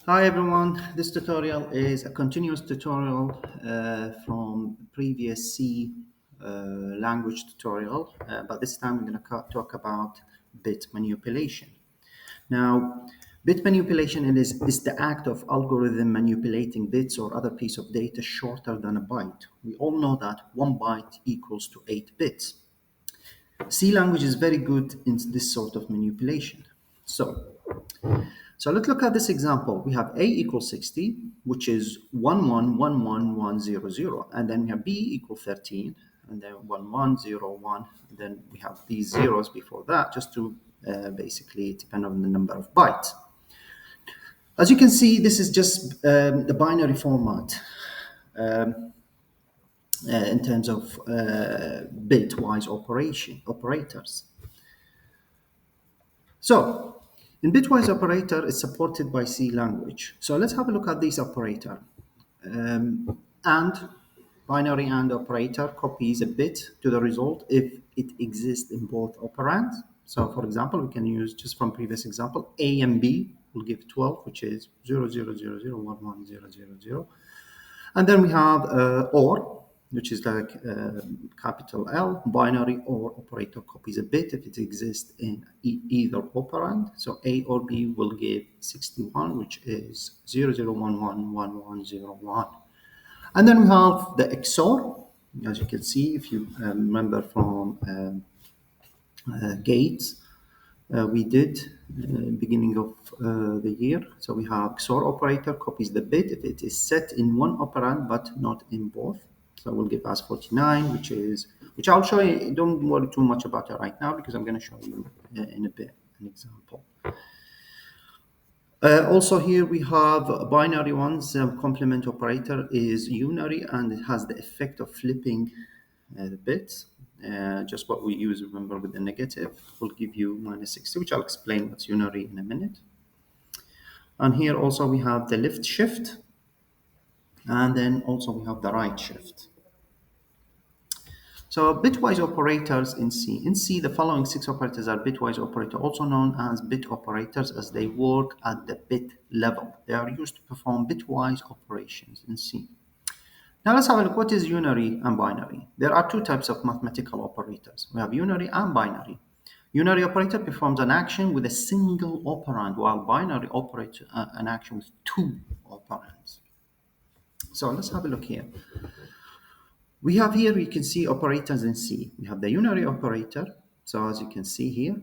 Hi everyone, this tutorial is a continuous tutorial from previous C language tutorial, but this time we're going to talk about bit manipulation. Now, bit manipulation is the act of algorithm manipulating bits or other piece of data shorter than a byte. We all know that 1 byte equals to 8 bits. C language is very good in this sort of manipulation. So let's look at this example. We have A equals 60, which is 1111100, and then we have B equal 13, and then 1101, and then we have these zeros before that, just to basically depend on the number of bytes. As you can see, this is just the binary format in terms of bitwise operators. So, in bitwise operator is supported by C language. So let's have a look at this operator. And binary AND operator copies a bit to the result if it exists in both operands. So for example, we can use just from previous example, A and B will give 12, which is 00001100. And then we have OR, which is like capital L, binary OR operator copies a bit if it exists in either operand. So A or B will give 61, which is 00111101. And then we have the XOR, as you can see, if you remember from Gates, we did beginning of the year. So we have XOR operator copies the bit if it is set in one operand but not in both. So we'll give us 49, which I'll show you. Don't worry too much about it right now because I'm going to show you in a bit an example. Also here we have binary ones. Complement operator is unary and it has the effect of flipping the bits. Just what we use, remember, with the negative will give you -60, which I'll explain what's unary in a minute. And here also we have the left shift, and then also we have the right shift. So bitwise operators in C. In C, the following 6 operators are bitwise operators, also known as bit operators, as they work at the bit level. They are used to perform bitwise operations in C. Now let's have a look. What is unary and binary? There are two types of mathematical operators. We have unary and binary. Unary operator performs an action with a single operand, while binary operates an action with two operands. So let's have a look here. We have here, you can see operators in C. We have the unary operator, so as you can see here,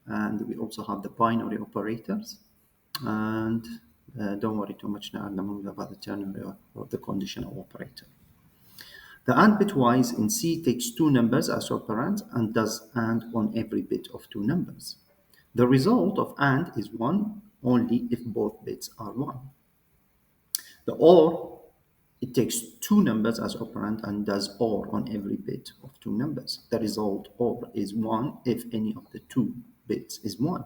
and we also have the binary operators. And don't worry too much now at the moment about the ternary or the conditional operator. The AND bitwise in C takes two numbers as operands and does AND on every bit of two numbers. The result of AND is 1 only if both bits are 1. The OR, it takes two numbers as operand and does OR on every bit of two numbers. The result OR is 1 if any of the two bits is 1.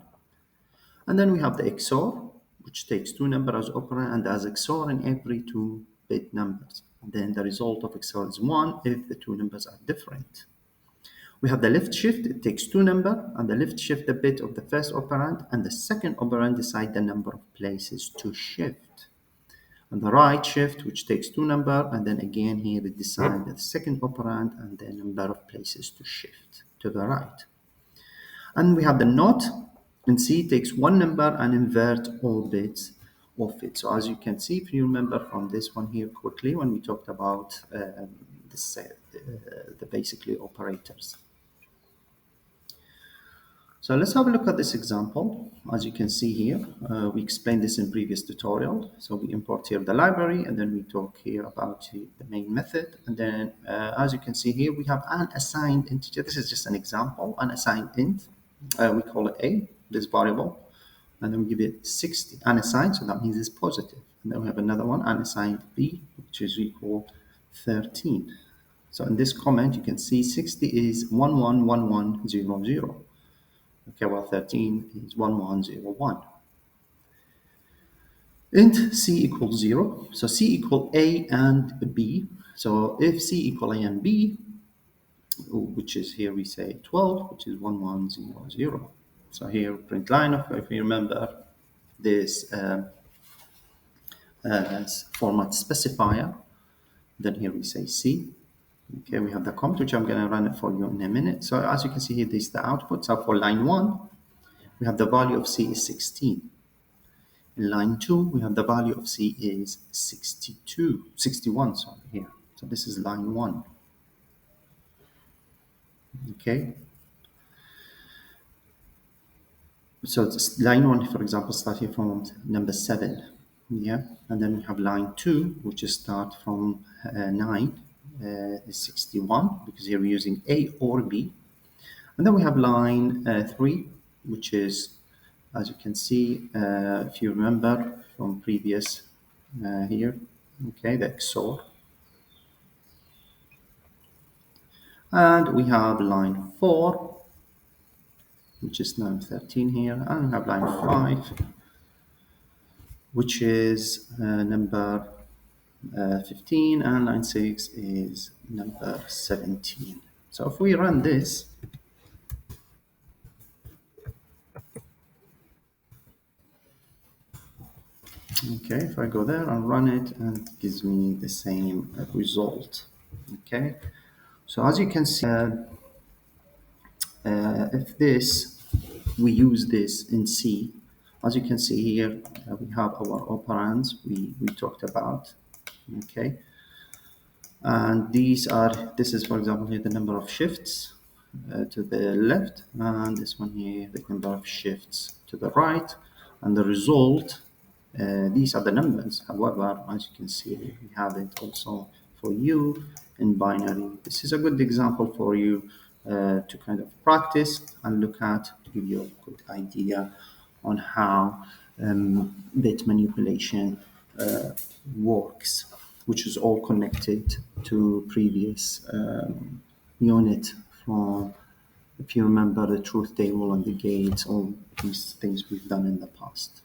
And then we have the XOR, which takes two numbers as operand and does XOR in every two bit numbers. And then the result of XOR is 1 if the two numbers are different. We have the left shift. It takes two numbers, and the left shift the bit of the first operand, and the second operand decide the number of places to shift. And the right shift, which takes two numbers, and then again here it decides the second operand and the number of places to shift to the right. And we have the NOT, and C takes one number and invert all bits of it. So as you can see, if you remember from this one here quickly, when we talked about the basically operators. So let's have a look at this example. As you can see here, we explained this in previous tutorial. So we import here the library, and then we talk here about the main method. And then as you can see here, we have an assigned integer. This is just an example, an assigned int. We call it A, this variable. And then we give it 60, unassigned, so that means it's positive. And then we have another one, unassigned B, which is equal 13. So in this comment, you can see 60 is 111100. Okay, well, 13 is 1101. Int C equals 0. So C equal A and B. So if C equal A and B, which is here we say 12, which is 1100. So here print line, if you remember this format specifier. Then here we say C. Okay, we have the comment, which I'm going to run it for you in a minute. So as you can see here, this is the output. So for line 1, we have the value of C is 16. In line 2, we have the value of C is 61, sorry, here. So this is line 1. Okay. So it's line 1, for example, starting from number 7. Yeah. And then we have line 2, which is start from 9, is 61, because here we're using A or B. And then we have line 3, which is, as you can see, if you remember from previous here, okay, the XOR. And we have line 4, which is line 13 here, and we have line 5, which is number 15, and line 6 is number 17. So if we run this, okay, if I go there and run it, and it gives me the same result. Okay, so as you can see, if this, we use this in C, as you can see here, we have our operands we talked about. Okay, and this is, for example, here the number of shifts to the left, and this one here the number of shifts to the right, and the result, these are the numbers. However, as you can see, we have it also for you in binary. This is a good example for you to kind of practice and look at, to give you a good idea on how bit manipulation works, which is all connected to previous unit from, if you remember, the truth table and the gates, all these things we've done in the past.